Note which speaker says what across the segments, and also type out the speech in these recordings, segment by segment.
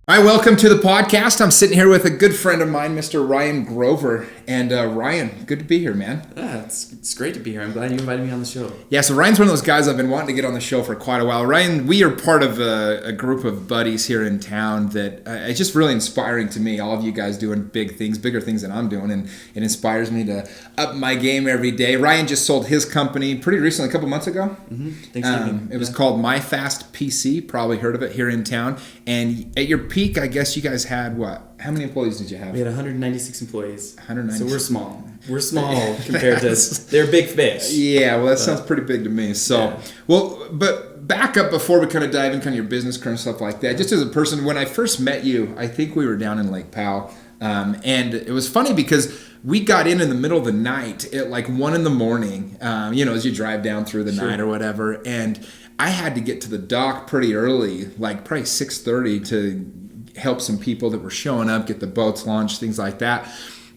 Speaker 1: Hi, welcome to the podcast. I'm sitting here with a good friend of mine, Mr. Ryan Grover. And Ryan, good to be here, man.
Speaker 2: It's great to be here. I'm glad you invited me on the show.
Speaker 1: Yeah, so Ryan's one of those guys I've been wanting to get on the show for quite a while. Ryan, we are part of a group of buddies here in town that it's just really inspiring to me. All of you guys doing big things, bigger things than I'm doing, and it inspires me to up my game every day. Ryan just sold his company pretty recently, a couple months ago.
Speaker 2: Mm-hmm. Thanksgiving.
Speaker 1: It was called My Fast PC, probably heard of it here in town. And at your peak, I guess you guys had what? How many employees did you have?
Speaker 2: We had 196 employees.
Speaker 1: 196.
Speaker 2: So we're small. We're small compared to they're big fish.
Speaker 1: Yeah, well, that sounds pretty big to me. So, yeah. Well, but back up before we kind of dive in kind of your business current stuff like that. Just as a person, when I first met you, I think we were down in Lake Powell. And it was funny because we got in the middle of the night at like 1 a.m, as you drive down through the night or whatever. And I had to get to the dock pretty early, like probably 6:30 to help some people that were showing up, get the boats launched, things like that.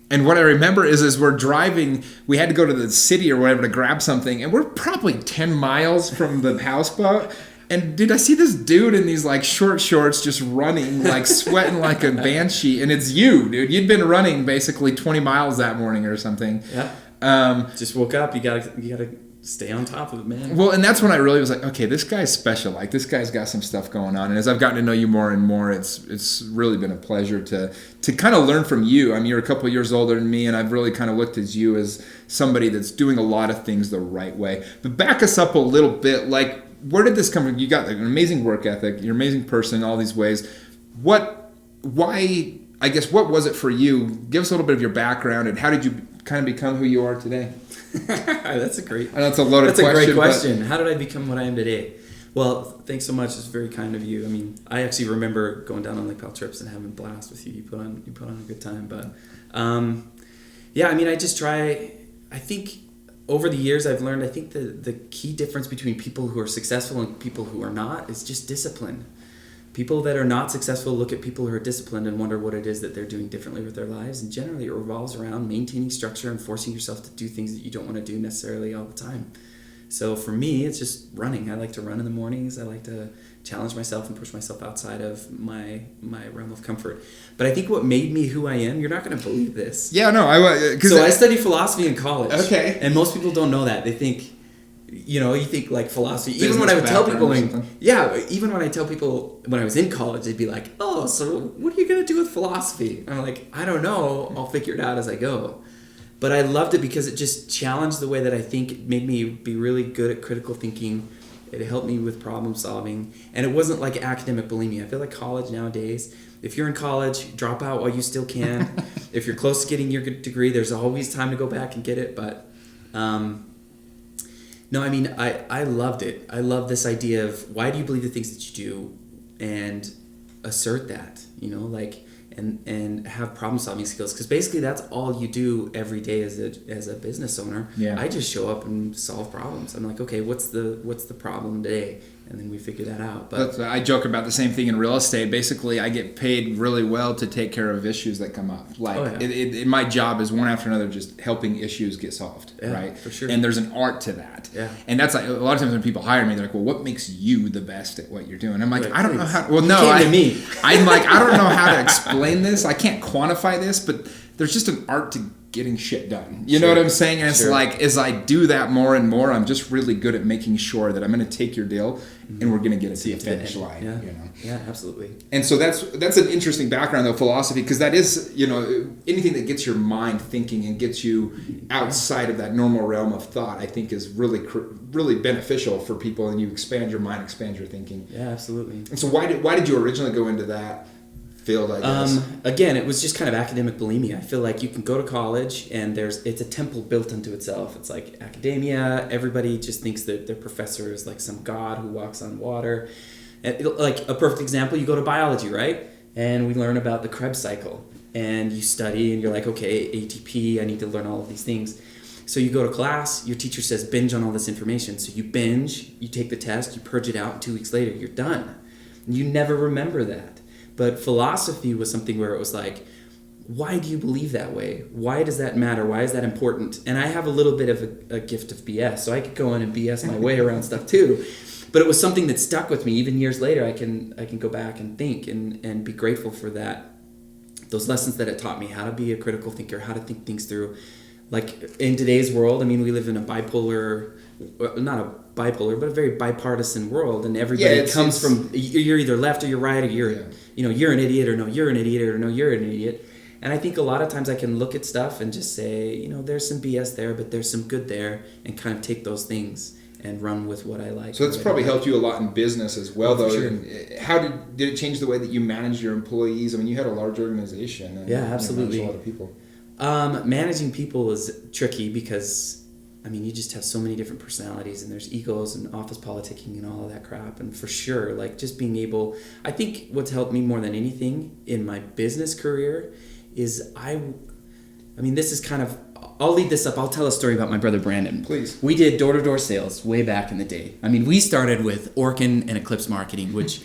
Speaker 1: And what I remember is we're driving, we had to go to the city or whatever to grab something, and we're probably 10 miles from the houseboat. And dude, I see this dude in these like short shorts just running, like sweating like a banshee, and it's you, dude. You'd been running basically 20 miles that morning or something.
Speaker 2: Yeah. Just woke up. You gotta stay on top of it, man.
Speaker 1: Well, and that's when I really was like, okay, this guy's special. Like, this guy's got some stuff going on. And as I've gotten to know you more and more, it's really been a pleasure to kind of learn from you. I mean, you're a couple of years older than me, and I've really kind of looked at you as somebody that's doing a lot of things the right way. But back us up a little bit. Like, where did this come from? You got like, an amazing work ethic. You're an amazing person in all these ways. What was it for you? Give us a little bit of your background, and how did you kind of become who you are today?
Speaker 2: That's a great.
Speaker 1: I know it's a loaded question.
Speaker 2: That's a great question. How did I become what I am today? Well, thanks so much. It's very kind of you. I mean, I actually remember going down on Lake Powell trips and having a blast with you. You put on a good time. But I mean, I just try. I think over the years I've learned. I think the key difference between people who are successful and people who are not is just discipline. People that are not successful look at people who are disciplined and wonder what it is that they're doing differently with their lives. And generally it revolves around maintaining structure and forcing yourself to do things that you don't want to do necessarily all the time. So for me, it's just running. I like to run in the mornings. I like to challenge myself and push myself outside of my realm of comfort. But I think what made me who I am, you're not going to believe this.
Speaker 1: Yeah, no.
Speaker 2: I studied philosophy in college.
Speaker 1: Okay.
Speaker 2: And most people don't know that. They think... you think like philosophy. Even when I would tell people, even when I tell people when I was in college, they'd be like, "Oh, so what are you gonna do with philosophy?" And I'm like, "I don't know. I'll figure it out as I go." But I loved it because it just challenged the way that I think. It made me be really good at critical thinking. It helped me with problem solving, and it wasn't like academic bulimia. I feel like college nowadays. If you're in college, drop out while you still can. If you're close to getting your degree, there's always time to go back and get it. But no, I mean, I loved it. I love this idea of why do you believe the things that you do and assert that, and have problem solving skills. Because basically that's all you do every day as a business owner.
Speaker 1: Yeah.
Speaker 2: I just show up and solve problems. I'm like, okay, what's the problem today? And then we figure that out. But
Speaker 1: I joke about the same thing in real estate. Basically, I get paid really well to take care of issues that come up. Like, my job is one after another just helping issues get solved, right?
Speaker 2: For sure.
Speaker 1: And there's an art to that.
Speaker 2: Yeah.
Speaker 1: And that's like, a lot of times when people hire me, they're like, well, what makes you the best at what you're doing? I'm like,
Speaker 2: right,
Speaker 1: I don't know how. Well,
Speaker 2: no,
Speaker 1: I'm like, I don't know how to explain this. I can't quantify this, but there's just an art to getting shit done. You know what I'm saying? And it's like, as I do that more and more, I'm just really good at making sure that I'm going to take your deal and we're going to get it to the finish line.
Speaker 2: Yeah, absolutely.
Speaker 1: And so that's an interesting background, though, philosophy, because that is, anything that gets your mind thinking and gets you outside of that normal realm of thought, I think is really, really beneficial for people, and you expand your mind, expand your thinking.
Speaker 2: Yeah, absolutely.
Speaker 1: And so why did you originally go into that field, I guess?
Speaker 2: Again, it was just kind of academic bulimia. I feel like you can go to college and it's a temple built into itself. It's like academia. Everybody just thinks that their professor is like some god who walks on water. And like a perfect example, you go to biology, right? And we learn about the Krebs cycle. And you study and you're like, okay, ATP, I need to learn all of these things. So you go to class, your teacher says binge on all this information. So you binge, you take the test, you purge it out, and 2 weeks later, you're done. And you never remember that. But philosophy was something where it was like, why do you believe that way? Why does that matter? Why is that important? And I have a little bit of a gift of BS, so I could go in and BS my way around stuff too. but it was something that stuck with me. Even years later, I can go back and think and be grateful for that. Those lessons that it taught me, how to be a critical thinker, how to think things through. Like in today's world, I mean, we live in a bipolar, not a bipolar, but a very bipartisan world, and everybody comes from, you're either left or you're right, or you're you're an idiot, or no, you're an idiot, or no, you're an idiot. And I think a lot of times I can look at stuff and just say, there's some BS there, but there's some good there, and kind of take those things and run with what I like.
Speaker 1: So it's probably helped you a lot in business as well, though.
Speaker 2: Sure.
Speaker 1: And how did it change the way that you managed your employees? I mean, you had a large organization. And,
Speaker 2: yeah, absolutely.
Speaker 1: You managed a lot of people.
Speaker 2: Managing people is tricky because, I mean, you just have so many different personalities, and there's egos and office politicking and all of that crap. And for sure, like just being able, I think what's helped me more than anything in my business career is I mean, this is kind of, I'll lead this up. I'll tell a story about my brother Brandon.
Speaker 1: Please.
Speaker 2: We did door-to-door sales way back in the day. I mean, we started with Orkin and Eclipse Marketing, which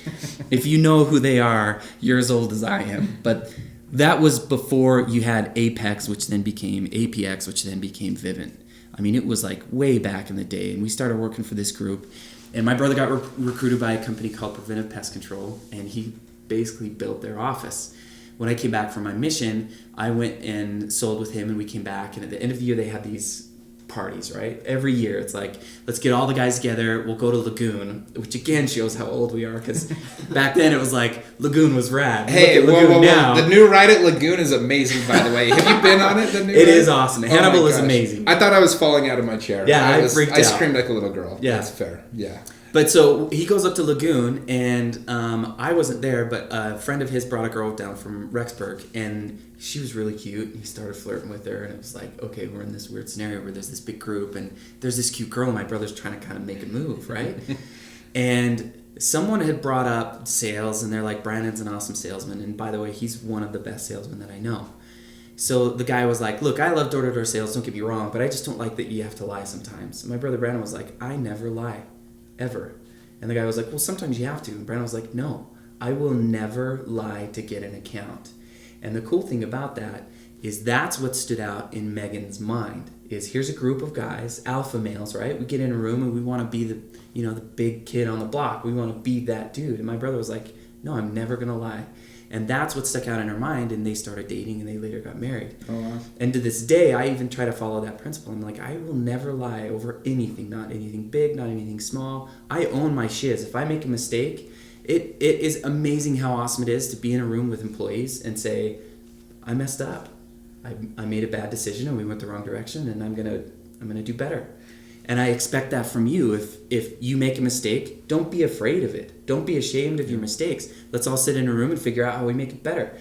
Speaker 2: if you know who they are, you're as old as I am. But that was before you had Apex, which then became APX, which then became Vivint. I mean, it was like way back in the day. And we started working for this group. And my brother got recruited by a company called Preventive Pest Control, and he basically built their office. When I came back from my mission, I went and sold with him, and we came back. And at the end of the year, they had these parties, right? Every year, it's like, let's get all the guys together. We'll go to Lagoon, which again shows how old we are, because back then it was like, Lagoon was rad.
Speaker 1: Hey,
Speaker 2: Lagoon now.
Speaker 1: The new ride at Lagoon is amazing, by the way. Have you been on it? The new
Speaker 2: It
Speaker 1: ride?
Speaker 2: is awesome. Hannibal is amazing.
Speaker 1: I thought I was falling out of my chair.
Speaker 2: Yeah, I freaked out.
Speaker 1: I screamed like a little girl.
Speaker 2: Yeah.
Speaker 1: That's fair. Yeah.
Speaker 2: But so he goes up to Lagoon, and I wasn't there, but a friend of his brought a girl down from Rexburg, and she was really cute. And he started flirting with her, and it was like, okay, we're in this weird scenario where there's this big group, and there's this cute girl, and my brother's trying to kind of make a move, right? And someone had brought up sales, and they're like, Brandon's an awesome salesman, and by the way, he's one of the best salesmen that I know. So the guy was like, look, I love door-to-door sales, don't get me wrong, but I just don't like that you have to lie sometimes. And my brother Brandon was like, I never lie. Ever. And the guy was like, well, sometimes you have to. And Brandon was like, no, I will never lie to get an account. And the cool thing about that is that's what stood out in Megan's mind, is here's a group of guys, alpha males, right? We get in a room and we want to be the big kid on the block. We want to be that dude. And my brother was like, no, I'm never going to lie. And that's what stuck out in her mind, and they started dating, and they later got married. Oh, wow. And to this day, I even try to follow that principle. I'm like, I will never lie over anything, not anything big, not anything small. I own my shiz. If I make a mistake, it is amazing how awesome it is to be in a room with employees and say, I messed up. I made a bad decision, and we went the wrong direction, and I'm gonna do better. And I expect that from you. If you make a mistake, don't be afraid of it. Don't be ashamed of your mistakes. Let's all sit in a room and figure out how we make it better.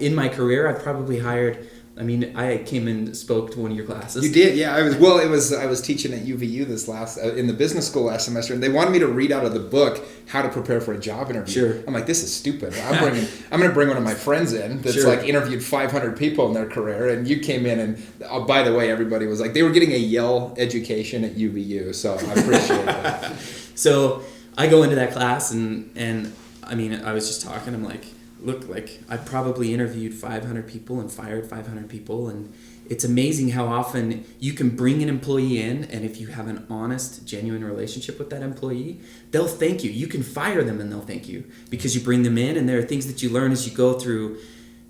Speaker 2: In my career, I've probably hired, I came and spoke to one of your classes.
Speaker 1: You did, yeah. I was teaching at UVU this in the business school last semester, and they wanted me to read out of the book How to Prepare for a Job Interview.
Speaker 2: Sure.
Speaker 1: I'm like, this is stupid. I'm going to bring one of my friends in that's
Speaker 2: sure.
Speaker 1: like interviewed 500 people in their career, and you came in, and by the way, everybody was like, they were getting a Yale education at UVU, so I appreciate that.
Speaker 2: So I go into that class, and I was just talking. I'm like, look, like I probably interviewed 500 people and fired 500 people, and it's amazing how often you can bring an employee in, and if you have an honest, genuine relationship with that employee, they'll thank you. You can fire them and they'll thank you because you bring them in, and there are things that you learn as you go through.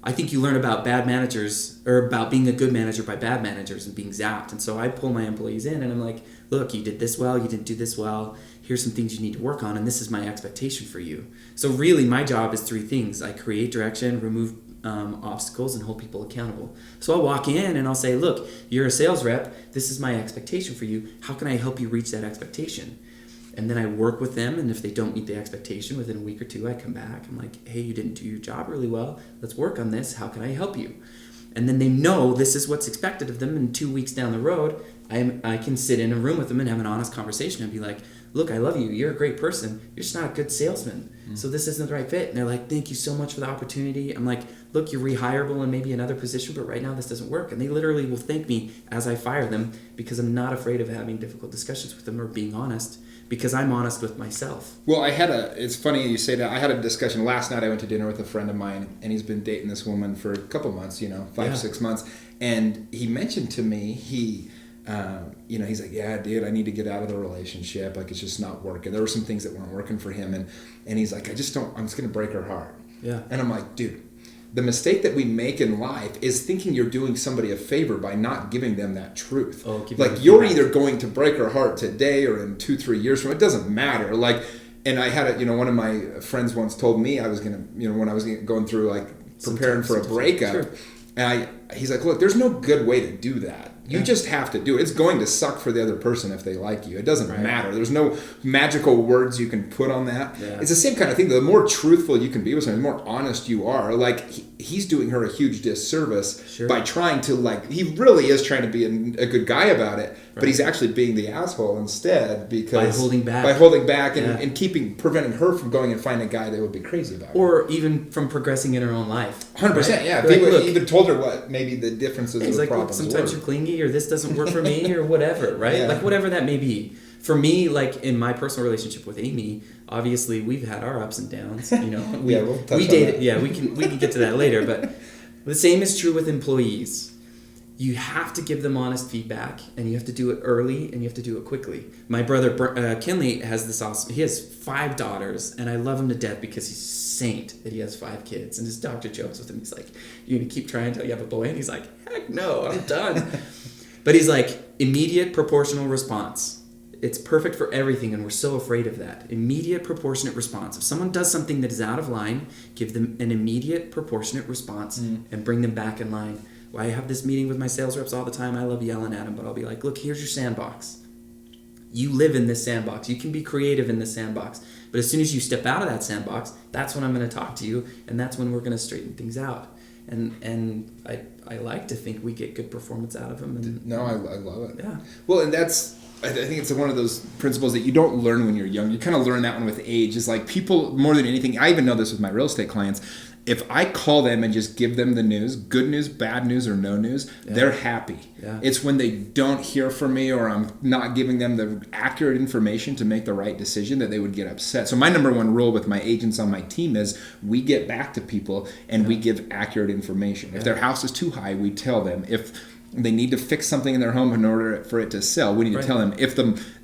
Speaker 2: I think you learn about bad managers, or about being a good manager by bad managers and being zapped. And so I pull my employees in, and I'm like, look, you did this well, you didn't do this well. Here's some things you need to work on, and this is my expectation for you. So really, my job is 3 things. I create direction, remove obstacles, and hold people accountable. So I'll walk in and I'll say, look, you're a sales rep. This is my expectation for you. How can I help you reach that expectation? And then I work with them, and if they don't meet the expectation, within a week or 2, I come back. I'm like, hey, you didn't do your job really well. Let's work on this. How can I help you? And then they know this is what's expected of them, and 2 weeks down the road, I can sit in a room with them and have an honest conversation and be like, look, I love you. You're a great person. You're just not a good salesman. So this isn't the right fit. And they're like, thank you so much for the opportunity. I'm like, look, you're rehireable in maybe another position, but right now this doesn't work. And they literally will thank me as I fire them because I'm not afraid of having difficult discussions with them or being honest, because I'm honest with myself.
Speaker 1: Well, it's funny you say that. I had a discussion last night. I went to dinner with a friend of mine, and he's been dating this woman for a couple months, 5 or 6 months. And he mentioned to me, He's like, yeah, dude, I need to get out of the relationship. Like, it's just not working. There were some things that weren't working for him. And he's like, I'm just going to break her heart.
Speaker 2: Yeah.
Speaker 1: And I'm like, dude, the mistake that we make in life is thinking you're doing somebody a favor by not giving them that truth. Like, you're either going to break her heart today or in 2-3 years from it. It doesn't matter. Like, and I had one of my friends once told me I was going to, when I was going through, like, preparing for a breakup. Sure. And he's like, look, there's no good way to do that. You just have to do it. It's going to suck for the other person if they like you. It doesn't matter. There's no magical words you can put on that. Yeah. It's the same kind of thing. The more truthful you can be with someone, the more honest you are. Like, he's doing her a huge disservice by trying to, like, he really is trying to be a good guy about it, but he's actually being the asshole instead because
Speaker 2: by holding back
Speaker 1: and preventing her from going and finding a guy that would be crazy about it.
Speaker 2: Or even from progressing in her own life.
Speaker 1: 100%, yeah. If he even told her what maybe the differences of the problems
Speaker 2: sometimes
Speaker 1: were.
Speaker 2: You're clingy, or this doesn't work for me, or whatever, right? Like, whatever that may be. For me, like, in my personal relationship with Amy, obviously we've had our ups and downs.
Speaker 1: We'll touch
Speaker 2: we dated. Yeah, we can get to that later. But the same is true with employees. You have to give them honest feedback, and you have to do it early, and you have to do it quickly. My brother Kinley has this awesome. He has 5 daughters, and I love him to death because he's a saint that he has 5 kids. And his doctor jokes with him. He's like, "You gonna keep trying until you have a boy?" And he's like, "Heck no, I'm done." But he's like, immediate proportional response. It's perfect for everything, and we're so afraid of that. Immediate proportionate response. If someone does something that is out of line, give them an immediate proportionate response and bring them back in line. Well, I have this meeting with my sales reps all the time. I love yelling at them, but I'll be like, look, here's your sandbox. You live in this sandbox. You can be creative in this sandbox. But as soon as you step out of that sandbox, that's when I'm going to talk to you, and that's when we're going to straighten things out. And I like to think we get good performance out of them.
Speaker 1: No, I love it.
Speaker 2: Yeah.
Speaker 1: Well, and I think it's one of those principles that you don't learn when you're young. You kind of learn that one with age. Is like people, more than anything, I even know this with my real estate clients. If I call them and just give them the news, good news, bad news, or no news, they're happy. Yeah. It's when they don't hear from me or I'm not giving them the accurate information to make the right decision that they would get upset. So my number one rule with my agents on my team is we get back to people and we give accurate information. If their house is too high, we tell them. If they need to fix something in their home in order for it to sell, we need to tell them. If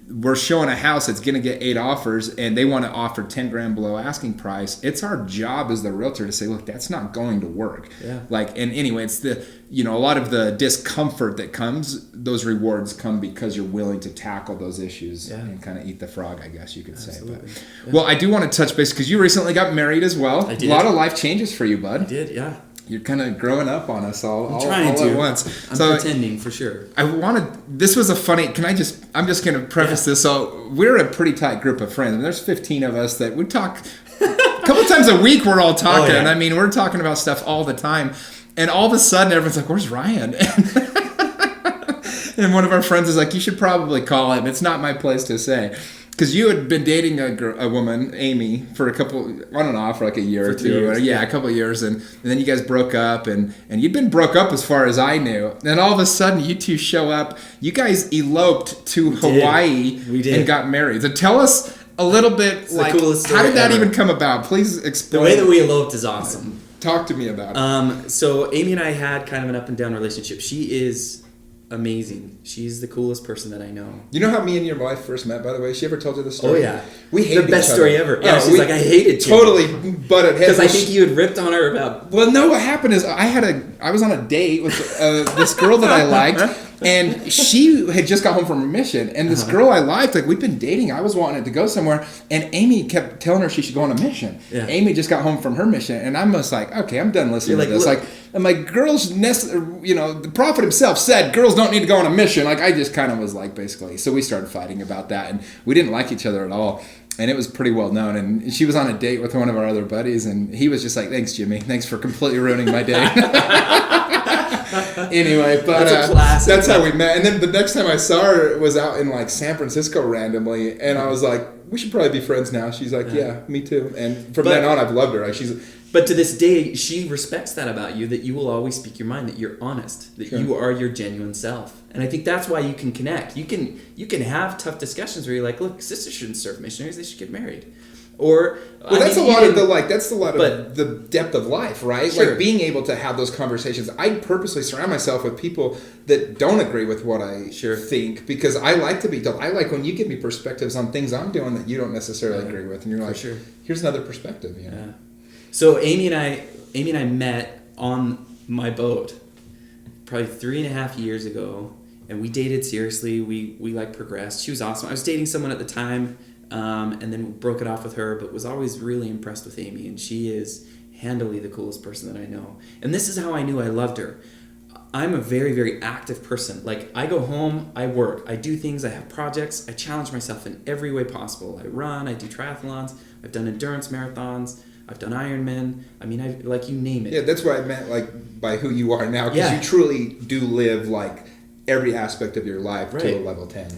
Speaker 1: we're showing a house that's going to get 8 offers and they want to offer 10 grand below asking price, it's our job as the realtor to say, look, that's not going to work. Yeah. And anyway, it's a lot of the discomfort that comes, those rewards come because you're willing to tackle those issues and kind of eat the frog, I guess you could say. But, well, I do want to touch base because you recently got married as well. I did. A lot of life changes for you, bud. I
Speaker 2: did, yeah.
Speaker 1: You're kind of growing up on us all
Speaker 2: at
Speaker 1: once.
Speaker 2: I'm pretending for sure.
Speaker 1: This was a funny, I'm just going to preface this. So we're a pretty tight group of friends. There's 15 of us that we talk a couple times a week. We're all talking. I mean, we're talking about stuff all the time. And all of a sudden everyone's like, where's Ryan? And one of our friends is like, you should probably call him. It's not my place to say. Because you had been dating a woman, Amy, for a couple, on and off, for like a year or 2 years. Yeah, a couple of years. And then you guys broke up. And you'd been broke up as far as I knew. And all of a sudden, you two show up. You guys eloped to Hawaii and got married. So tell us a little bit, it's like, how did that even come about? Please explain.
Speaker 2: The way that we eloped is awesome.
Speaker 1: Talk to me about it.
Speaker 2: So Amy and I had kind of an up and down relationship. She is amazing. She's the coolest person that I know.
Speaker 1: You know how me and your wife first met, by the way? She ever told you the story?
Speaker 2: Oh, yeah.
Speaker 1: We hated
Speaker 2: the best
Speaker 1: each other.
Speaker 2: story ever. Yeah, she's like, I hated you.
Speaker 1: Totally butted heads.
Speaker 2: Because I think you had ripped on her about...
Speaker 1: Well, no, what happened is I was on a date with this girl that I liked, and she had just got home from a mission, and this girl I liked, like, we'd been dating. I was wanting it to go somewhere, and Amy kept telling her she should go on a mission. Yeah. Amy just got home from her mission, and I'm just like, okay, I'm done listening to this. Look, I'm like, the prophet himself said girls don't need to go on a mission. Like, I just kind of was like, basically. So we started fighting about that, and we didn't like each other at all. And it was pretty well known. And she was on a date with one of our other buddies, and he was just like, thanks, Jimmy. Thanks for completely ruining my day. Anyway, but that's how we met. And then the next time I saw her was out in like San Francisco randomly, and I was like, we should probably be friends now. She's like, yeah, me too. And from then on, I've loved her.
Speaker 2: But to this day, she respects that about you, that you will always speak your mind, that you're honest, that you are your genuine self. And I think that's why you can connect. You can have tough discussions where you're like, look, sisters shouldn't serve missionaries, they should get married. Or
Speaker 1: well, that's a lot of the depth of life, right?
Speaker 2: Sure.
Speaker 1: Like being able to have those conversations. I purposely surround myself with people that don't agree with what I think, because I like to be told. I like when you give me perspectives on things I'm doing that you don't necessarily agree with, and you're like, here's another perspective. You know?
Speaker 2: Yeah. So Amy and I met on my boat probably 3.5 years ago, and we dated seriously. We like progressed. She was awesome. I was dating someone at the time. And then broke it off with her, but was always really impressed with Amy, and she is handily the coolest person that I know. And this is how I knew I loved her. I'm a very, very active person. Like, I go home, I work, I do things, I have projects, I challenge myself in every way possible. I run, I do triathlons, I've done endurance marathons, I've done Ironman. I mean, I like, you name it.
Speaker 1: Yeah, that's what I meant, like, by who you are now, because you truly do live, like, every aspect of your life to a level 10.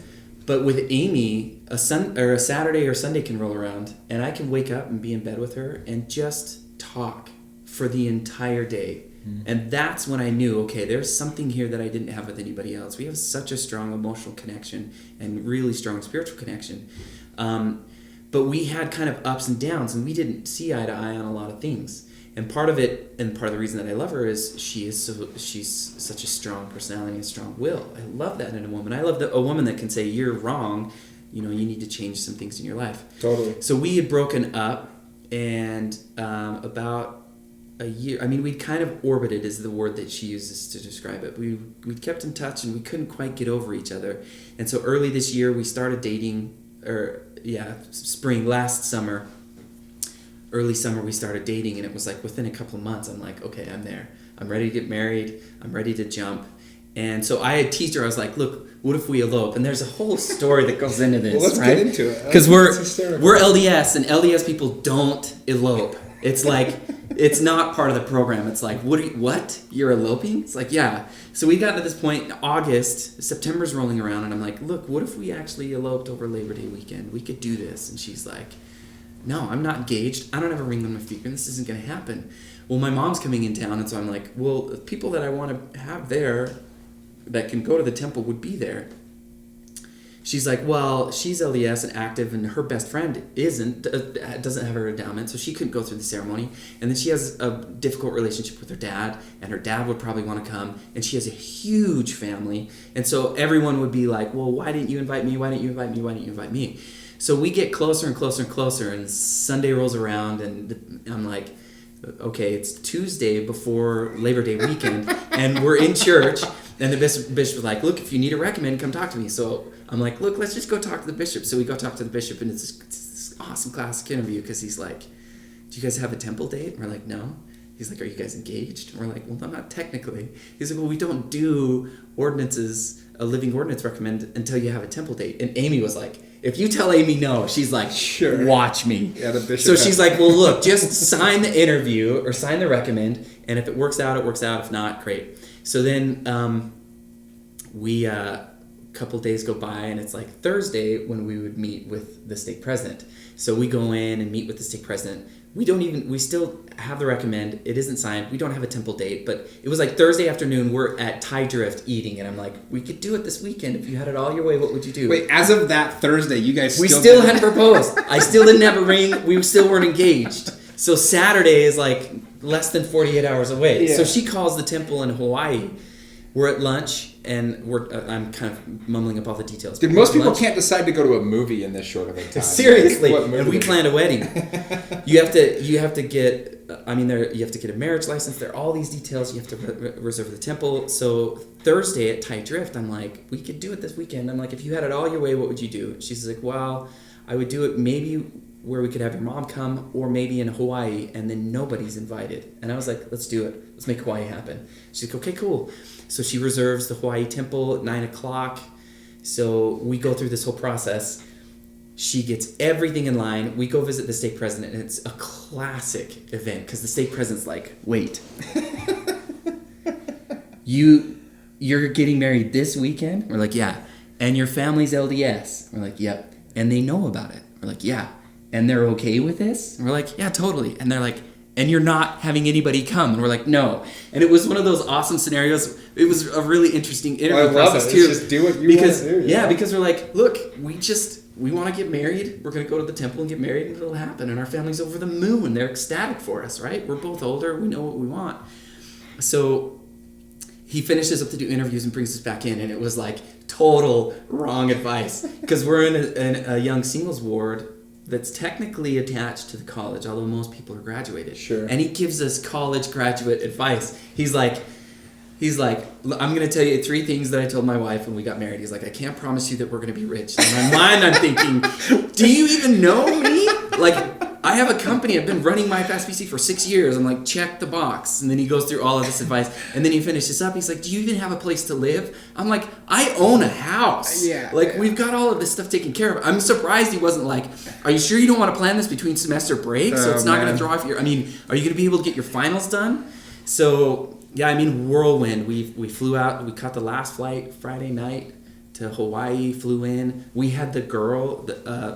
Speaker 2: But with Amy, a Saturday or Sunday can roll around, and I can wake up and be in bed with her and just talk for the entire day. Mm. And that's when I knew, okay, there's something here that I didn't have with anybody else. We have such a strong emotional connection and really strong spiritual connection. But we had kind of ups and downs, and we didn't see eye to eye on a lot of things. And part of it, and part of the reason that I love her is she's such a strong personality and a strong will. I love that in a woman. I love a woman that can say, you're wrong, you need to change some things in your life.
Speaker 1: Totally.
Speaker 2: So we had broken up, and about a year, I mean, we'd kind of orbited is the word that she uses to describe it. We'd kept in touch, and we couldn't quite get over each other. And so early this year, we started dating, last summer. Early summer we started dating, and it was like within a couple of months I'm like, okay, I'm there. I'm ready to get married. I'm ready to jump. And so I had teased her. I was like, look, what if we elope? And there's a whole story that goes into this.
Speaker 1: Well, let's get into it.
Speaker 2: Because we're LDS, and LDS people don't elope. It's like, it's not part of the program. It's like, what? You're eloping? It's like, yeah. So we got to this point in August, September's rolling around, and I'm like, look, what if we actually eloped over Labor Day weekend? We could do this. And she's like, no, I'm not engaged. I don't have a ring on my finger. This isn't going to happen. Well, my mom's coming in town, and so I'm like, well, the people that I want to have there that can go to the temple would be there. She's like, well, she's LDS and active, and her best friend doesn't have her endowment, so she couldn't go through the ceremony. And then she has a difficult relationship with her dad, and her dad would probably want to come, and she has a huge family. And so everyone would be like, well, why didn't you invite me? Why didn't you invite me? Why didn't you invite me? So we get closer and closer and closer, and Sunday rolls around, and I'm like, okay, it's Tuesday before Labor Day weekend, and we're in church, and the bishop was like, look, if you need a recommend, come talk to me. So I'm like, look, let's just go talk to the bishop. So we go talk to the bishop, and it's this awesome classic interview, because he's like, do you guys have a temple date? And we're like, no. He's like, are you guys engaged? And we're like, well, not technically. He's like, well, we don't do a living ordinance recommend until you have a temple date. And Amy was like, if you tell Amy no, she's like, sure, watch me. Yeah, the bishop. So she's like, well, look, just sign the interview or sign the recommend, and if it works out, it works out. If not, great. So then a couple days go by, and it's like Thursday when we would meet with the stake president. So we go in and meet with the stake president. We still have the recommend. It isn't signed. We don't have a temple date, but it was like Thursday afternoon. We're at Thai Drift eating, and I'm like, we could do it this weekend. If you had it all your way, what would you do?
Speaker 1: Wait, as of that Thursday, you guys
Speaker 2: we still hadn't proposed. I still didn't have a ring. We still weren't engaged. So Saturday is like less than 48 hours away. Yeah. So she calls the temple in Hawaii. We're at lunch, and I'm kind of mumbling up all the details.
Speaker 1: Dude, most people can't decide to go to a movie in this short of a time.
Speaker 2: Seriously, and we planned a wedding. You have to get a marriage license. There are all these details. You have to reserve the temple. So Thursday at Thai Drift, I'm like, we could do it this weekend. I'm like, if you had it all your way, what would you do? She's like, well, I would do it maybe where we could have your mom come, or maybe in Hawaii, and then nobody's invited. And I was like, let's do it. Let's make Hawaii happen. She's like, okay, cool. So she reserves the Hawaii temple at 9:00. So we go through this whole process. She gets everything in line. We go visit the stake president, and it's a classic event, because the stake president's like, wait, you're getting married this weekend? We're like, yeah. And your family's LDS? We're like, yep. And they know about it? We're like, yeah. And they're okay with this? And we're like, yeah, totally. And they're like, and you're not having anybody come? And we're like, no. And it was one of those awesome scenarios. It was a really interesting interview process too.
Speaker 1: It's just do what you want to do.
Speaker 2: Yeah, because we're like, look, we want to get married. We're going to go to the temple and get married, and it'll happen. And our family's over the moon. They're ecstatic for us, right? We're both older. We know what we want. So he finishes up to do interviews and brings us back in, and it was like total wrong advice, because we're in a young singles ward that's technically attached to the college, although most people are graduated.
Speaker 1: Sure.
Speaker 2: And he gives us college graduate advice. He's like, I'm going to tell you 3 things that I told my wife when we got married. He's like, I can't promise you that we're going to be rich. In my mind, I'm thinking, do you even know me? Like, I have a company. I've been running My Fast PC for 6 years. I'm like, check the box. And then he goes through all of this advice. And then he finishes up. He's like, do you even have a place to live? I'm like, I own a house.
Speaker 1: Yeah.
Speaker 2: Like, we've got all of this stuff taken care of. I'm surprised he wasn't like, are you sure you don't want to plan this between semester breaks? So it's not going to throw off your... I mean, are you going to be able to get your finals done? So... yeah, I mean, whirlwind. We flew out. We caught the last flight Friday night to Hawaii, flew in. We had the girl,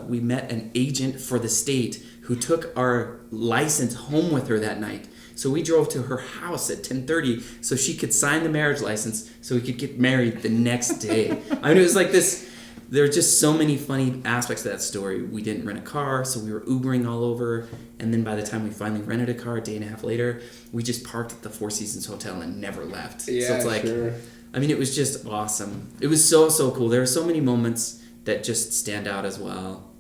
Speaker 2: we met an agent for the state who took our license home with her that night. So we drove to her house at 10:30 so she could sign the marriage license so we could get married the next day. I mean, it was like this. There are just so many funny aspects to that story. We didn't rent a car, so we were Ubering all over. And then by the time we finally rented a car a day and a half later, we just parked at the Four Seasons Hotel and never left.
Speaker 1: Yeah,
Speaker 2: so it's like,
Speaker 1: sure.
Speaker 2: I mean, it was just awesome. It was so, so cool. There are so many moments that just stand out as well.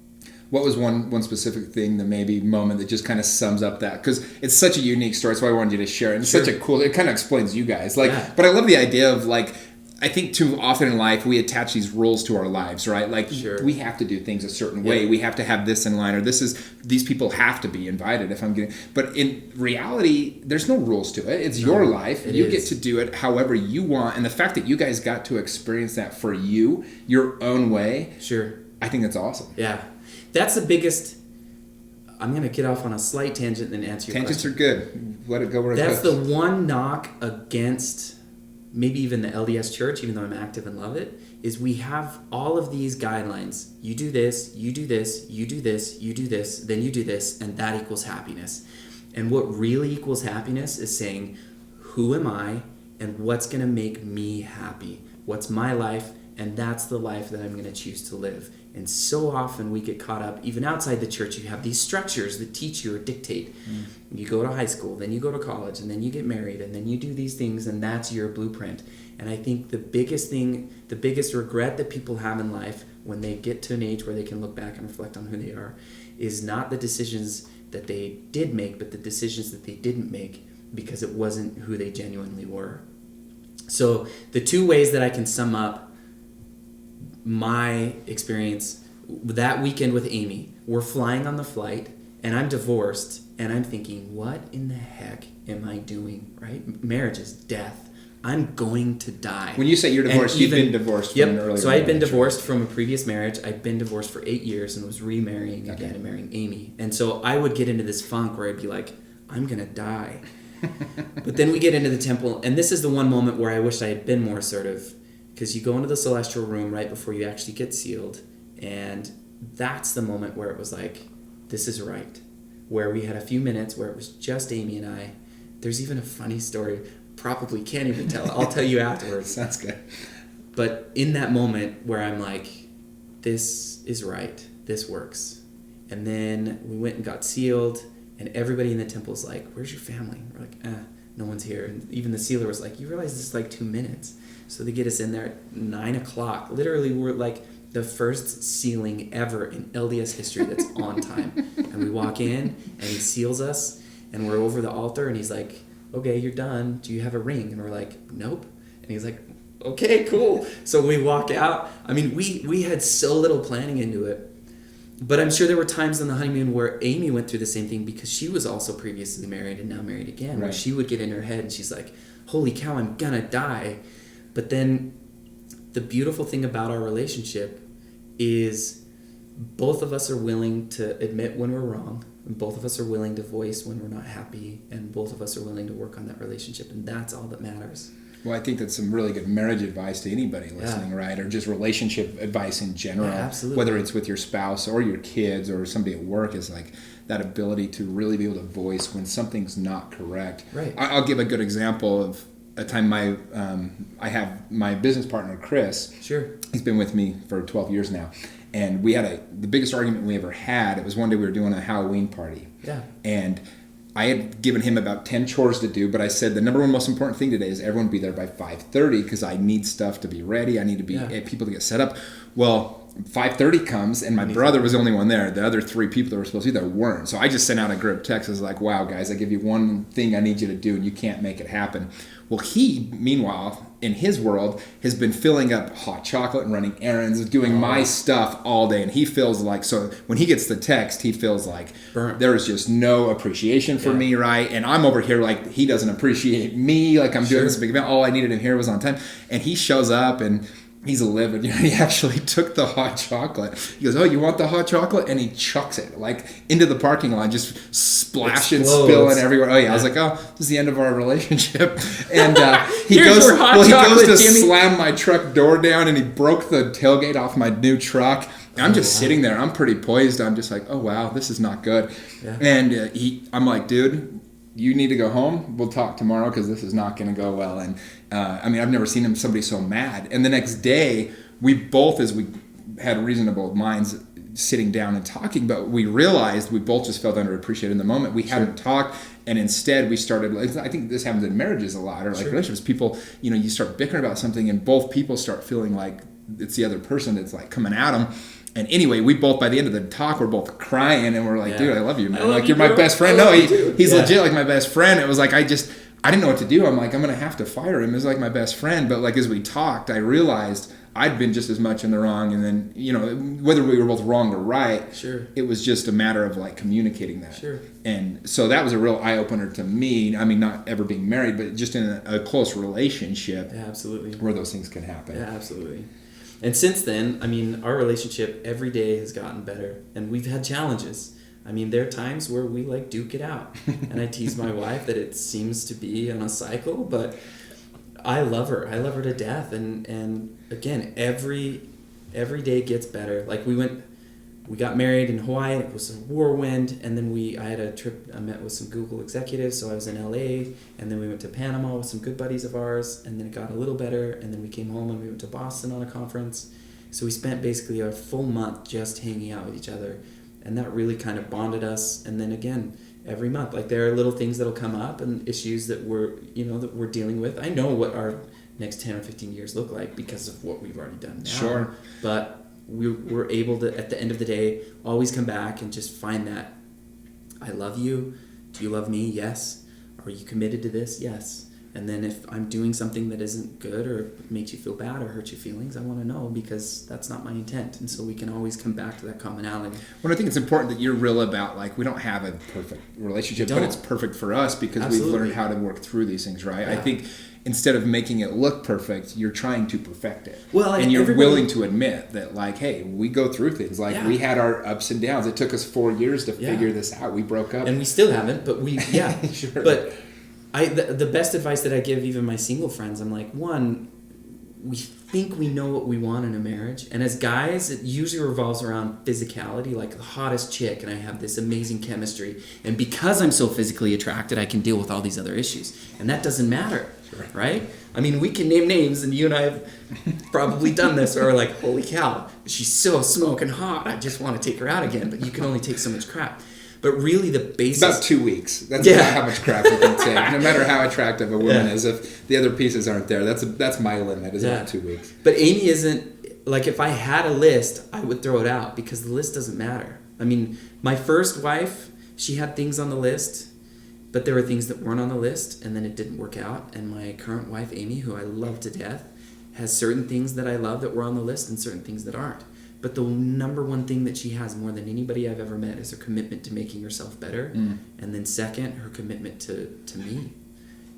Speaker 1: What was one specific thing, the maybe moment that just kind of sums up that? Because it's such a unique story. That's why I wanted you to share it. And it's
Speaker 2: Sure.
Speaker 1: such a cool, it kind of explains you guys. Like,
Speaker 2: Yeah.
Speaker 1: But I love the idea of like, I think too often in life we attach these rules to our lives, right? Like
Speaker 2: Sure.
Speaker 1: we have to do things a certain way.
Speaker 2: Yeah.
Speaker 1: We have to have this in line, or these people have to be invited. But in reality, there's no rules to it. It's your life.
Speaker 2: it
Speaker 1: You
Speaker 2: is.
Speaker 1: get to do it however you want, and the fact that you guys got to experience that for you, your own way,
Speaker 2: Sure.
Speaker 1: I think that's awesome.
Speaker 2: Yeah. That's the biggest... I'm going to get off on a slight tangent and then answer your
Speaker 1: Tangents
Speaker 2: question.
Speaker 1: are good. Let it go where it
Speaker 2: That's
Speaker 1: goes.
Speaker 2: the one knock against maybe even the LDS church, even though I'm active and love it, is we have all of these guidelines. You do this, you do this, you do this, you do this, then you do this, and that equals happiness. And what really equals happiness is saying, who am I and what's going to make me happy? What's my life? And that's the life that I'm going to choose to live. And so often we get caught up, even outside the church, you have these structures that teach you or dictate. You go to high school, then you go to college, and then you get married, and then you do these things, and that's your blueprint. And I think the biggest regret that people have in life when they get to an age where they can look back and reflect on who they are is not the decisions that they did make, but the decisions that they didn't make because it wasn't who they genuinely were. So the 2 ways that I can sum up my experience that weekend with Amy, we're flying on the flight and I'm divorced and I'm thinking, what in the heck am I doing, right? Marriage is death. I'm going to die.
Speaker 1: When you say you're divorced, you've been divorced from an earlier
Speaker 2: So I'd been
Speaker 1: marriage.
Speaker 2: divorced from a previous marriage. I'd been divorced for 8 years and was remarrying again and marrying Amy. And so I would get into this funk where I'd be like, I'm going to die. But then we get into the temple, and this is the one moment where I wished I had been more assertive, because you go into the celestial room right before you actually get sealed, and that's the moment where it was like, this is right. Where we had a few minutes where it was just Amy and I. There's even a funny story, probably can't even tell. I'll tell you afterwards.
Speaker 1: Sounds good.
Speaker 2: But in that moment where I'm like, this is right, this works. And then we went and got sealed, and everybody in the temple's like, where's your family? We're like, no one's here. And even the sealer was like, you realize this is like 2 minutes. So they get us in there at 9 o'clock. Literally, we're like the first sealing ever in LDS history that's on time. And we walk in, and he seals us, and we're over the altar, and he's like, okay, you're done. Do you have a ring? And we're like, nope. And he's like, okay, cool. So we walk out. I mean, we had so little planning into it. But I'm sure there were times on the honeymoon where Amy went through the same thing, because she was also previously married and now married again. Right. Where she would get in her head and she's like, holy cow, I'm gonna die. But then the beautiful thing about our relationship is both of us are willing to admit when we're wrong, and both of us are willing to voice when we're not happy, and both of us are willing to work on that relationship, and that's all that matters.
Speaker 1: Well, I think that's some really good marriage advice to anybody listening, right? Or just relationship advice in general.
Speaker 2: Yeah, absolutely.
Speaker 1: Whether it's with your spouse or your kids or somebody at work, is like that ability to really be able to voice when something's not correct.
Speaker 2: Right.
Speaker 1: I'll give a good example of a time I have my business partner, Chris.
Speaker 2: Sure.
Speaker 1: He's been with me for 12 years now. And we had the biggest argument we ever had. It was one day we were doing a Halloween party.
Speaker 2: Yeah.
Speaker 1: And I had given him about 10 chores to do, but I said the number one most important thing today is everyone be there by 5:30 because I need stuff to be ready. I need to be people to get set up. Well, 5:30 comes and my brother was the only one there. The other 3 people that were supposed to be there weren't. So I just sent out a group text. I was like, wow, guys, I give you one thing I need you to do and you can't make it happen. Well, he, meanwhile, in his world, has been filling up hot chocolate and running errands, doing my stuff all day. And he feels like, so when he gets the text, he feels like there is just no appreciation for me, right? And I'm over here like he doesn't appreciate me, like I'm doing this big event. All I needed him here was on time. And he shows up and he's 11. He actually took the hot chocolate. He goes, oh, you want the hot chocolate? And he chucks it like into the parking lot, just splashing, spilling everywhere. Oh yeah, I was like, oh, this is the end of our relationship. And he goes to slam my truck door down, and he broke the tailgate off my new truck. I'm just sitting there. I'm pretty poised. I'm just like, oh wow, this is not good. Yeah. And I'm like, dude, you need to go home. We'll talk tomorrow because this is not going to go well. And I mean, I've never seen somebody so mad. And the next day, we both, as we had reasonable minds, sitting down and talking, but we realized we both just felt underappreciated in the moment. We hadn't talked, and instead we started. I think this happens in marriages a lot, or like relationships. People, you start bickering about something, and both people start feeling like it's the other person that's like coming at them. And anyway, we both, by the end of the talk, we're both crying, and we're like, dude, I love you, man. Like, you're my best friend. No, he's legit like my best friend. It was like, I didn't know what to do. I'm like, I'm going to have to fire him. He's like my best friend. But like, as we talked, I realized I'd been just as much in the wrong. And then, whether we were both wrong or right, it was just a matter of like communicating that. And so that was a real eye-opener to me. I mean, not ever being married, but just in a close relationship.
Speaker 2: Yeah, absolutely.
Speaker 1: Where those things can happen.
Speaker 2: Yeah, absolutely. And since then, I mean, our relationship every day has gotten better, and we've had challenges. I mean, there are times where we like duke it out, and I tease my wife that it seems to be on a cycle, but I love her. I love her to death, and again, every day gets better. Like we got married in Hawaii. It was a whirlwind, and then I had a trip. I met with some Google executives, so I was in LA, and then we went to Panama with some good buddies of ours, and then it got a little better, and then we came home and we went to Boston on a conference. So we spent basically a full month just hanging out with each other, and that really kind of bonded us. And then again, every month, like there are little things that'll come up and issues that we're dealing with. I know what our next 10 or 15 years look like because of what we've already done now. But we're able to, at the end of the day, always come back and just find that, I love you. Do you love me? Yes. Are you committed to this? Yes. And then if I'm doing something that isn't good or makes you feel bad or hurts your feelings, I want to know, because that's not my intent. And so we can always come back to that commonality.
Speaker 1: Well, I think it's important that you're real about, like, we don't have a perfect relationship, but it's perfect for us because we've learned how to work through these things, right? Yeah. I think instead of making it look perfect, you're trying to perfect it. Well, and you're willing to admit that, like, hey, we go through things. Like, we had our ups and downs. It took us 4 years to figure this out. We broke up.
Speaker 2: And we still haven't, but But the best advice that I give even my single friends, I'm like, one, we think we know what we want in a marriage. And as guys, it usually revolves around physicality, like the hottest chick, and I have this amazing chemistry. And because I'm so physically attracted, I can deal with all these other issues. And that doesn't matter, right? I mean, we can name names, and you and I have probably done this, or like, holy cow, she's so smoking hot, I just want to take her out again. But you can only take so much crap. But really the basis...
Speaker 1: About 2 weeks. That's about how much crap you can take. No matter how attractive a woman is, if the other pieces aren't there, that's my limit, is about 2 weeks.
Speaker 2: But Amy isn't... Like, if I had a list, I would throw it out because the list doesn't matter. I mean, my first wife, she had things on the list, but there were things that weren't on the list, and then it didn't work out. And my current wife, Amy, who I love to death, has certain things that I love that were on the list and certain things that aren't. But the number one thing that she has more than anybody I've ever met is her commitment to making herself better. And then second, her commitment to me.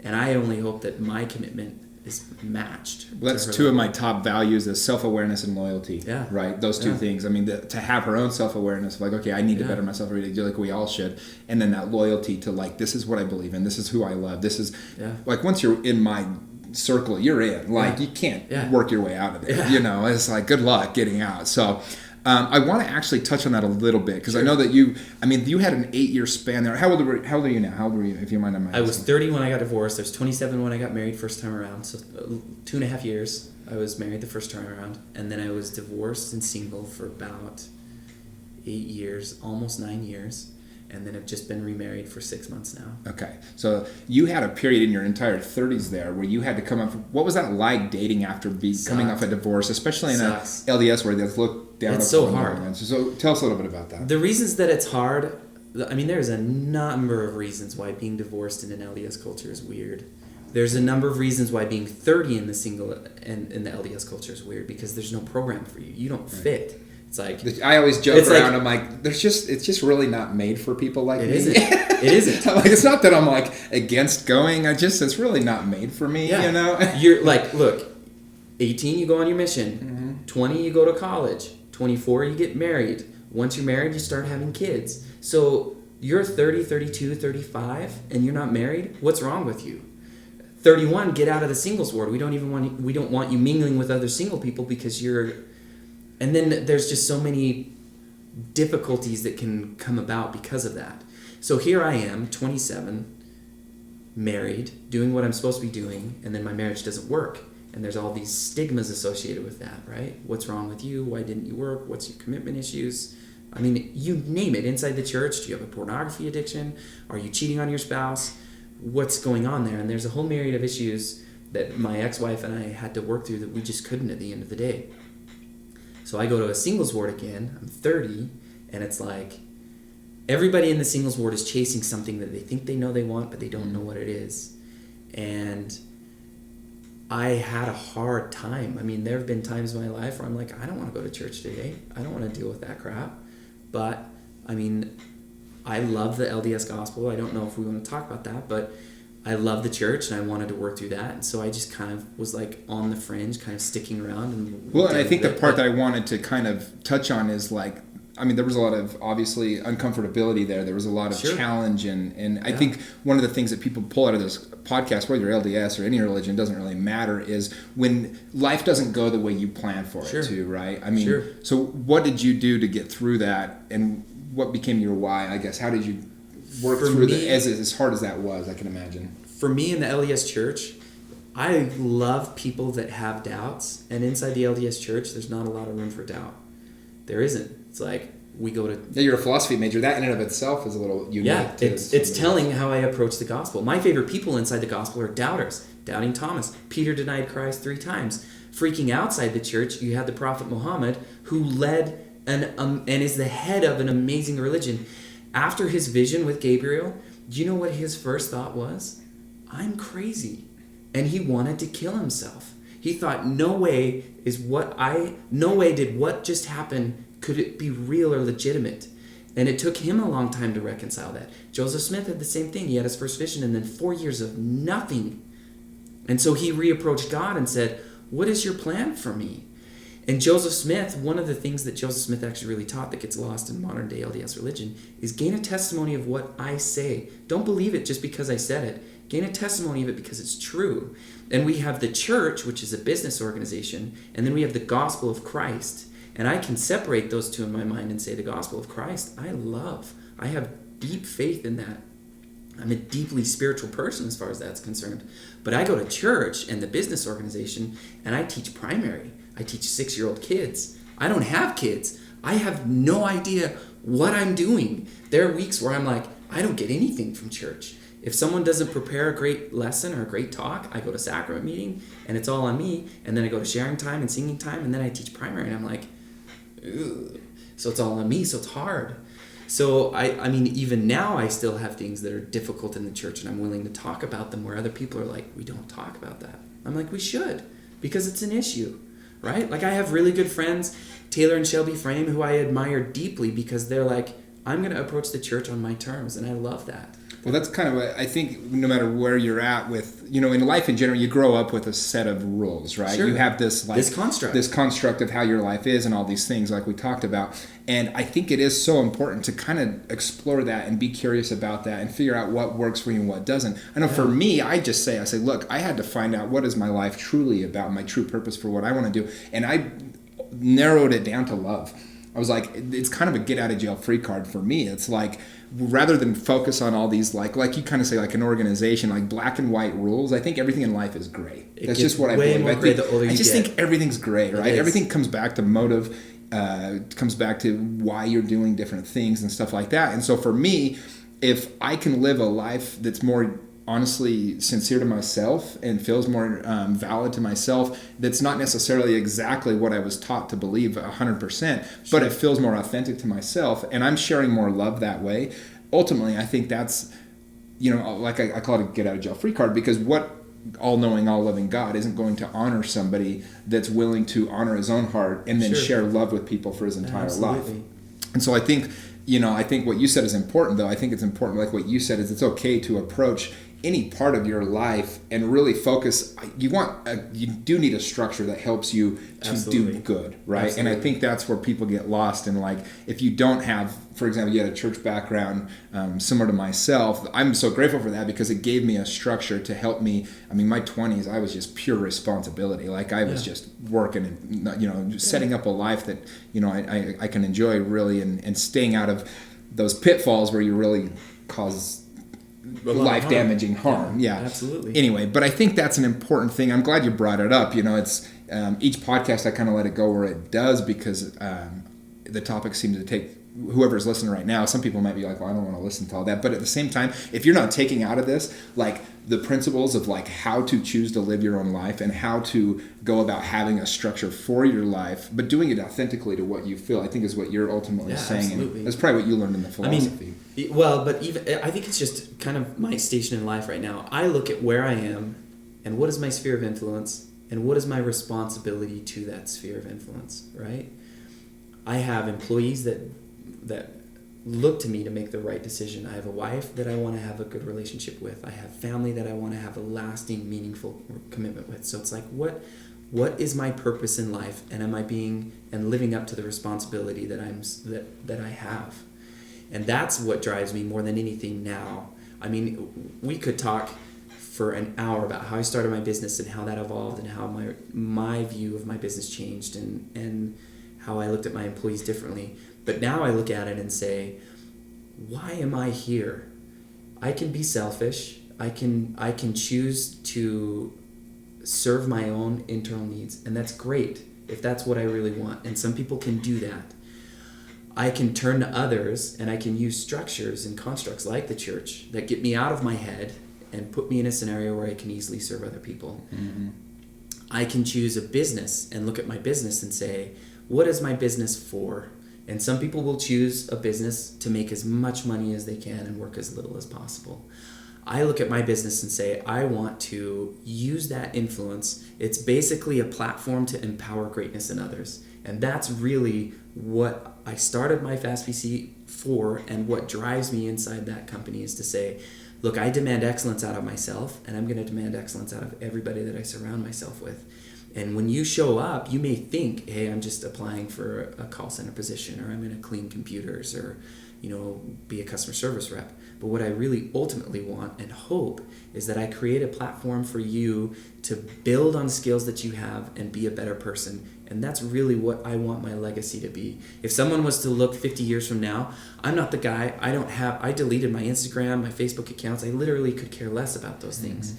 Speaker 2: And I only hope that my commitment is matched.
Speaker 1: Well, that's two of my top values, is self-awareness and loyalty. Yeah. Right? Those two things. I mean, to have her own self-awareness, like, okay, I need to better myself every day, like we all should. And then that loyalty to, like, this is what I believe in. This is who I love. This is, like, once you're in my circle, you're in. Like, you can't work your way out of there. You know, it's like, good luck getting out. So I want to actually touch on that a little bit because I know that you had an 8-year span there. How old are you now? How old were you, if you mind?
Speaker 2: I was 30 when I got divorced. I was 27 when I got married first time around. So 2.5 years I was married the first time around. And then I was divorced and single for about 8 years, almost 9 years. And then I've just been remarried for 6 months now.
Speaker 1: Okay. So you had a period in your entire 30s there where you had to come up. What was that like dating after coming off a divorce, especially in a LDS where they look down?
Speaker 2: It's so hard.
Speaker 1: So tell us a little bit about that.
Speaker 2: The reasons that it's hard, I mean, there's a number of reasons why being divorced in an LDS culture is weird. There's a number of reasons why being 30 in the single and in the LDS culture is weird because there's no program for you. You don't fit. It's like
Speaker 1: I always joke around. I'm like, it's just really not made for people like me.
Speaker 2: It isn't.
Speaker 1: I'm like, it's not that I'm like against going. It's really not made for me.
Speaker 2: Yeah.
Speaker 1: You know.
Speaker 2: You're like, look, 18 you go on your mission. Mm-hmm. 20 you go to college. 24 you get married. Once you're married, you start having kids. So you're 30, 32, 35, and you're not married. What's wrong with you? 31, get out of the singles ward. We don't want you mingling with other single people because you're. And then there's just so many difficulties that can come about because of that. So here I am, 27, married, doing what I'm supposed to be doing, and then my marriage doesn't work. And there's all these stigmas associated with that, right? What's wrong with you? Why didn't you work? What's your commitment issues? I mean, you name it. Inside the church, do you have a pornography addiction? Are you cheating on your spouse? What's going on there? And there's a whole myriad of issues that my ex-wife and I had to work through that we just couldn't at the end of the day. So I go to a singles ward again. I'm 30, and it's like everybody in the singles ward is chasing something that they think they know they want, but they don't know what it is. And I had a hard time. I mean, there have been times in my life where I'm like, I don't want to go to church today. I don't want to deal with that crap. But, I mean, I love the LDS gospel. I don't know if we want to talk about that, but I love the church and I wanted to work through that. And so I just kind of was like on the fringe, kind of sticking around.
Speaker 1: And I think the part that I wanted to kind of touch on is like, I mean, there was a lot of, obviously, uncomfortability there. There was a lot of challenge. And I think one of the things that people pull out of this podcast, whether you're LDS or any religion, doesn't really matter, is when life doesn't go the way you plan for it to, right? I mean, so what did you do to get through that? And what became your why, I guess? How did you work through that as hard as that was, I can imagine?
Speaker 2: For me in the LDS church, I love people that have doubts. And inside the LDS church, there's not a lot of room for doubt. There isn't. It's like we go to...
Speaker 1: Yeah, you're a philosophy major. That in and of itself is a little unique.
Speaker 2: Yeah, it's telling how I approach the gospel. My favorite people inside the gospel are doubters. Doubting Thomas. Peter denied Christ 3 times. Freaking outside the church, you had the prophet Muhammad, who led and is the head of an amazing religion. After his vision with Gabriel, do you know what his first thought was? I'm crazy. And he wanted to kill himself. He thought, no way did what just happened, could it be real or legitimate? And it took him a long time to reconcile that. Joseph Smith had the same thing. He had his first vision and then 4 years of nothing. And so he reapproached God and said, what is your plan for me? And Joseph Smith, one of the things that Joseph Smith actually really taught that gets lost in modern day LDS religion is gain a testimony of what I say. Don't believe it just because I said it. Gain a testimony of it because it's true. And we have the church, which is a business organization, and then we have the gospel of Christ. And I can separate those two in my mind and say the gospel of Christ, I love. I have deep faith in that. I'm a deeply spiritual person as far as that's concerned. But I go to church and the business organization, and I teach primary. I teach 6-year-old kids. I don't have kids. I have no idea what I'm doing. There are weeks where I'm like, I don't get anything from church. If someone doesn't prepare a great lesson or a great talk, I go to sacrament meeting and it's all on me. And then I go to sharing time and singing time, and then I teach primary and I'm like, ugh. So it's all on me, so it's hard. So I mean, even now I still have things that are difficult in the church and I'm willing to talk about them where other people are like, we don't talk about that. I'm like, we should, because it's an issue, right? Like I have really good friends, Taylor and Shelby Frame, who I admire deeply because they're like, I'm going to approach the church on my terms, and I love that.
Speaker 1: Well, that's kind of I think no matter where you're at with, in life in general, you grow up with a set of rules, right?
Speaker 2: Sure.
Speaker 1: You have this construct of how your life is and all these things like we talked about. And I think it is so important to kind of explore that and be curious about that and figure out what works for you and what doesn't. I know for me, I say, look, I had to find out what is my life truly about, my true purpose for what I want to do. And I narrowed it down to love. I was like, it's kind of a get out of jail free card for me. It's like, rather than focus on all these, like you kind of say, like an organization, like black and white rules, I think everything in life is gray. That's just what I believe. I just think everything's gray, right? Everything comes back to motive, comes back to why you're doing different things and stuff like that. And so for me, if I can live a life that's more honestly sincere to myself and feels more valid to myself, that's not necessarily exactly what I was taught to believe 100%, but it feels more authentic to myself, and I'm sharing more love that way. Ultimately, I think that's, like I call it a get out of jail free card, because what all-knowing, all-loving God isn't going to honor somebody that's willing to honor his own heart and then share love with people for his entire life. And so I think what you said is important, though. I think it's important, like what you said, is it's okay to approach any part of your life and really focus. You do need a structure that helps you to do good, right? Absolutely. And I think that's where people get lost in, like, if you don't have, for example, you had a church background similar to myself. I'm so grateful for that, because it gave me a structure to help me. I mean, my 20s, I was just pure responsibility. Like, I was just working and, setting up a life that, I can enjoy really, and staying out of those pitfalls where you really cause life-damaging harm. Yeah,
Speaker 2: absolutely.
Speaker 1: Anyway, but I think that's an important thing. I'm glad you brought it up. It's each podcast I kind of let it go where it does, because the topic seems to take whoever's listening right now. Some people might be like, well, I don't want to listen to all that. But at the same time, if you're not taking out of this, like, the principles of, like, how to choose to live your own life and how to go about having a structure for your life, but doing it authentically to what you feel, I think is what you're ultimately saying.
Speaker 2: Absolutely.
Speaker 1: And that's probably what you learned in the philosophy.
Speaker 2: But even I think it's just kind of my station in life right now. I look at where I am and what is my sphere of influence and what is my responsibility to that sphere of influence, right? I have employees that look to me to make the right decision. I have a wife that I want to have a good relationship with. I have family that I want to have a lasting, meaningful commitment with. So it's like, what is my purpose in life, and am I being and living up to the responsibility that I have? And that's what drives me more than anything now. I mean, we could talk for an hour about how I started my business and how that evolved and how my view of my business changed and how I looked at my employees differently. But now I look at it and say, why am I here? I can be selfish. I can choose to serve my own internal needs, and that's great if that's what I really want. And some people can do that. I can turn to others, and I can use structures and constructs like the church that get me out of my head and put me in a scenario where I can easily serve other people. Mm-hmm. I can choose a business and look at my business and say, what is my business for? And some people will choose a business to make as much money as they can and work as little as possible. I look at my business and say, I want to use that influence. It's basically a platform to empower greatness in others. And that's really what I started my FastPC for, and what drives me inside that company is to say, look, I demand excellence out of myself, and I'm going to demand excellence out of everybody that I surround myself with. And when you show up, you may think, hey, I'm just applying for a call center position, or I'm going to clean computers, or, be a customer service rep. But what I really ultimately want and hope is that I create a platform for you to build on skills that you have and be a better person. And that's really what I want my legacy to be. If someone was to look 50 years from now, I'm not the guy. I deleted my Instagram, my Facebook accounts. I literally could care less about those things.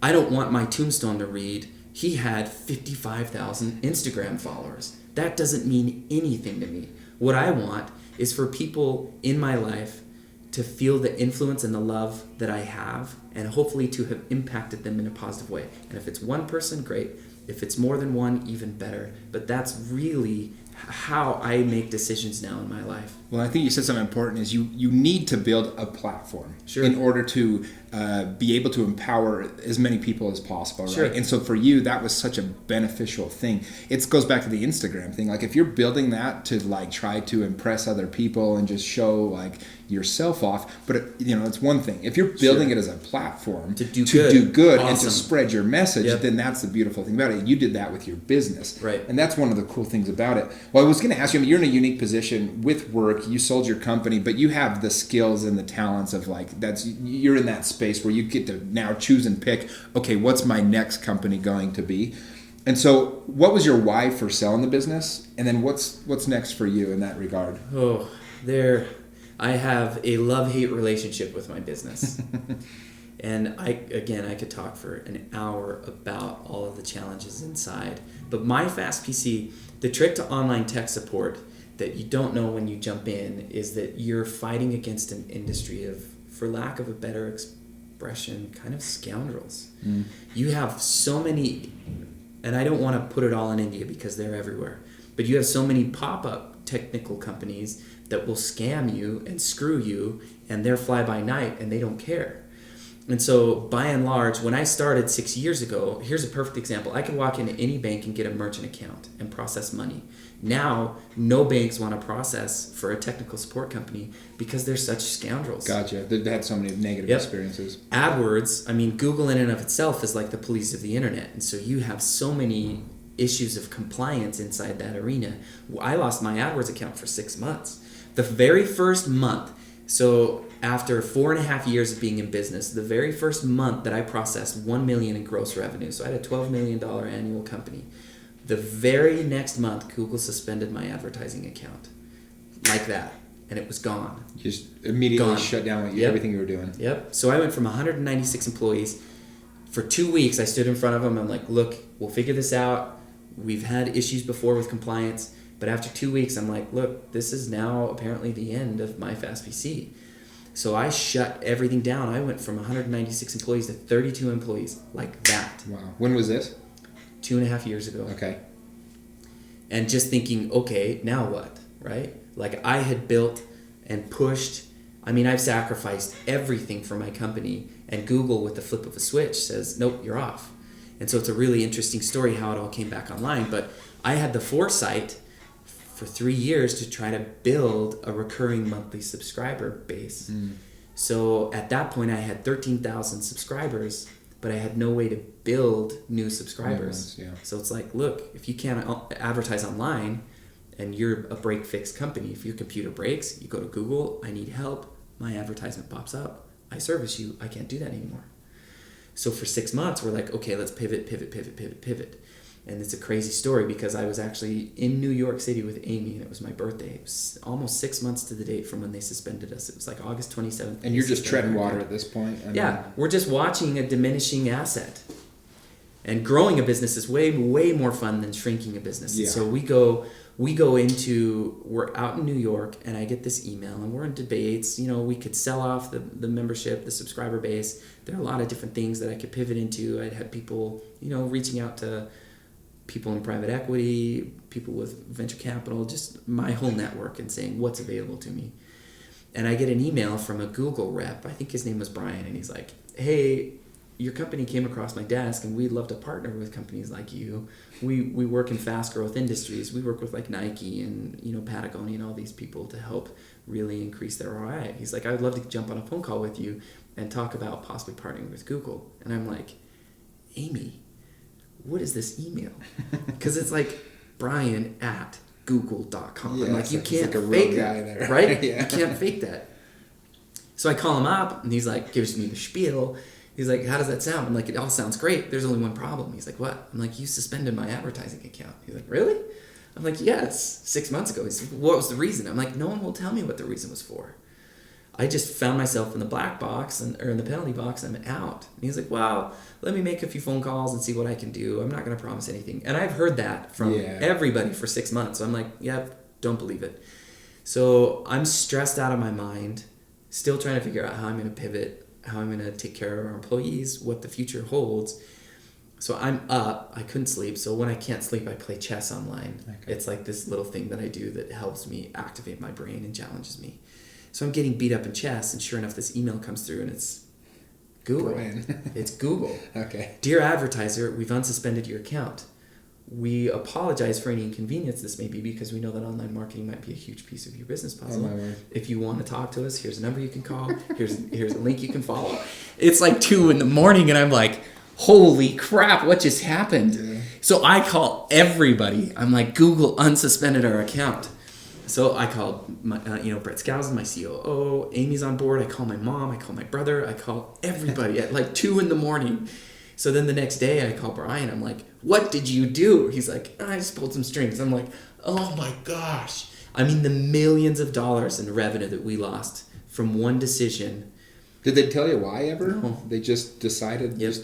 Speaker 2: I don't want my tombstone to read, he had 55,000 Instagram followers. That doesn't mean anything to me. What I want is for people in my life to feel the influence and the love that I have, and hopefully to have impacted them in a positive way. And if it's one person, great. If it's more than one, even better. But that's really how I make decisions now in my life.
Speaker 1: Well, I think you said something important is you need to build a platform in order to be able to empower as many people as possible, right? And so for you, that was such a beneficial thing. It goes back to the Instagram thing. Like, if you're building that to, like, try to impress other people and just show, like, yourself off, but it's one thing. If you're building it as a platform to do good and to spread your message, then that's the beautiful thing about it. You did that with your business,
Speaker 2: right?
Speaker 1: And that's one of the cool things about it. Well, I was going to ask you, you're in a unique position with work. You sold your company, but you have the skills and the talents of, like, you're in that space where you get to now choose and pick, okay, what's my next company going to be? And so, what was your why for selling the business? And then what's next for you in that regard?
Speaker 2: Oh, I have a love-hate relationship with my business. And I could talk for an hour about all of the challenges inside. But my Fast PC, the trick to online tech support that you don't know when you jump in is that you're fighting against an industry of, for lack of a better expression, kind of scoundrels. You have so many, and I don't want to put it all in India because they're everywhere, but you have so many pop-up technical companies that will scam you and screw you, and they're fly-by-night and they don't care. And so, by and large, when I started 6 years ago, here's a perfect example. I could walk into any bank and get a merchant account and process money. Now, no banks want to process for a technical support company because they're such scoundrels.
Speaker 1: Gotcha. They had so many negative experiences.
Speaker 2: AdWords, I mean, Google in and of itself is like the police of the internet. And so you have so many issues of compliance inside that arena. I lost my AdWords account for 6 months. The very first month, so after 4.5 years of being in business, the very first month that I processed $1 million in gross revenue, so I had a $12 million annual company. The very next month, Google suspended my advertising account, like that, and it was gone.
Speaker 1: Just immediately shut down everything you were doing.
Speaker 2: Yep. So I went from 196 employees. For 2 weeks, I stood in front of them. I'm like, look, we'll figure this out. We've had issues before with compliance. But after 2 weeks, I'm like, look, this is now apparently the end of my Fast PC. So I shut everything down. I went from 196 employees to 32 employees, like that.
Speaker 1: Wow. When was this?
Speaker 2: 2.5 years ago.
Speaker 1: Okay.
Speaker 2: And just thinking, okay, now what, right? Like I had built and pushed. I mean, I've sacrificed everything for my company, and Google, with the flip of a switch, says, nope, you're off. And so it's a really interesting story how it all came back online. But I had the foresight for 3 years to try to build a recurring monthly subscriber base. So at that point, I had 13,000 subscribers, but I had no way to build new subscribers. So it's like, look, if you can't advertise online and you're a break-fix company, if your computer breaks, you go to Google, I need help, my advertisement pops up, I service you, I can't do that anymore. So for 6 months, we're like, okay, let's pivot. And it's a crazy story because I was actually in New York City with Amy, and it was my birthday. It was almost 6 months to the date from when they suspended us. It was like August 27th.
Speaker 1: And you're just treading water at this point?
Speaker 2: We're just watching a diminishing asset. And growing a business is way, way more fun than shrinking a business. Yeah. So we're out in New York, and I get this email, and we're in debates. You know, we could sell off the membership, the subscriber base. There are a lot of different things that I could pivot into. I had people, reaching out to people in private equity, people with venture capital, just my whole network, and saying what's available to me. And I get an email from a Google rep, I think his name was Brian, and he's like, hey, your company came across my desk and we'd love to partner with companies like you. We work in fast growth industries. We work with like Nike and Patagonia and all these people to help really increase their ROI. He's like, I would love to jump on a phone call with you and talk about possibly partnering with Google. And I'm like, Amy, what is this email? Because it's like Brian@google.com.
Speaker 1: Yeah,
Speaker 2: I'm like, you can't
Speaker 1: like
Speaker 2: fake that, right?
Speaker 1: Yeah.
Speaker 2: You can't fake that. So I call him up, and he's like, gives me the spiel. He's like, how does that sound? I'm like, it all sounds great. There's only one problem. He's like, what? I'm like, you suspended my advertising account. He's like, really? I'm like, yes, 6 months ago. He's like, what was the reason? I'm like, no one will tell me what the reason was for. I just found myself in the black box or in the penalty box, and I'm out. And he's like, well, let me make a few phone calls and see what I can do. I'm not going to promise anything. And I've heard that from everybody for 6 months. So I'm like, yeah, don't believe it. So I'm stressed out of my mind, still trying to figure out how I'm going to pivot, how I'm going to take care of our employees, what the future holds. So I'm up. I couldn't sleep. So when I can't sleep, I play chess online. Okay. It's like this little thing that I do that helps me activate my brain and challenges me. So I'm getting beat up in chess, and sure enough, this email comes through, and it's Google. It's Google.
Speaker 1: Okay.
Speaker 2: Dear advertiser, we've unsuspended your account. We apologize for any inconvenience this may be because we know that online marketing might be a huge piece of your business puzzle. If you want to talk to us, here's a number you can call. Here's a link you can follow. It's like 2 a.m, and I'm like, holy crap, what just happened? Yeah. So I call everybody. I'm like, Google unsuspended our account. So I called Brett Skousen, my COO. Amy's on board. I call my mom. I call my brother. I call everybody at like 2 a.m. So then the next day I call Brian. I'm like, what did you do? He's like, I just pulled some strings. I'm like, oh my gosh. I mean, the millions of dollars in revenue that we lost from one decision.
Speaker 1: Did they tell you why ever?
Speaker 2: No.
Speaker 1: They just decided?
Speaker 2: Yep.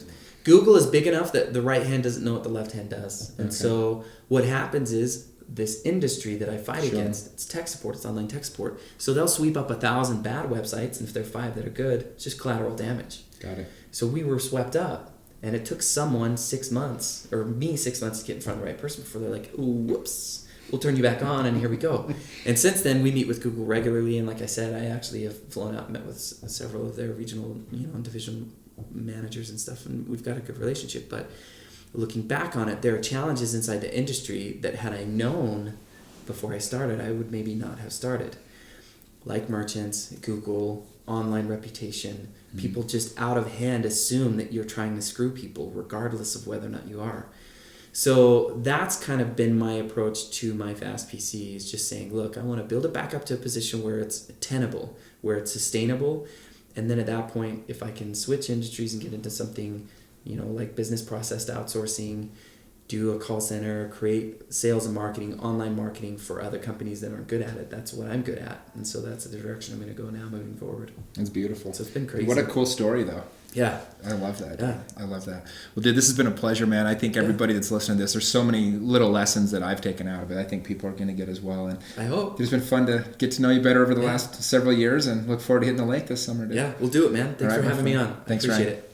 Speaker 2: Google is big enough that the right hand doesn't know what the left hand does. And so what happens is this industry that I fight against, it's tech support, it's online tech support. So they'll sweep up 1,000 bad websites, and if there are 5 that are good, it's just collateral damage.
Speaker 1: Got it.
Speaker 2: So we were swept up, and it took someone 6 months, or me 6 months to get in front of the right person before they're like, ooh, whoops, we'll turn you back on, and here we go. And since then, we meet with Google regularly, and like I said, I actually have flown out and met with several of their regional, and division managers and stuff, and we've got a good relationship. But looking back on it, there are challenges inside the industry that had I known before I started, I would maybe not have started. Like merchants, Google, online reputation, people just out of hand assume that you're trying to screw people regardless of whether or not you are. So that's kind of been my approach to my Fast PC, is just saying, look, I want to build it back up to a position where it's tenable, where it's sustainable. And then at that point, if I can switch industries and get into something, like business process outsourcing, do a call center, create sales and marketing, online marketing for other companies that aren't good at it, that's what I'm good at. And so that's the direction I'm going to go now moving forward.
Speaker 1: That's beautiful.
Speaker 2: So it's been crazy.
Speaker 1: What a cool story, though.
Speaker 2: Yeah.
Speaker 1: I love that.
Speaker 2: Yeah.
Speaker 1: I love that. Well, dude, this has been a pleasure, man. I think everybody that's listening to this, there's so many little lessons that I've taken out of it. I think people are going to get as well. And
Speaker 2: I hope.
Speaker 1: It's been fun to get to know you better over the last several years, and look forward to hitting the lake this summer, dude.
Speaker 2: Yeah, we'll do it, man. Thanks for having me on.
Speaker 1: Thanks,
Speaker 2: I appreciate
Speaker 1: Ryan.
Speaker 2: it.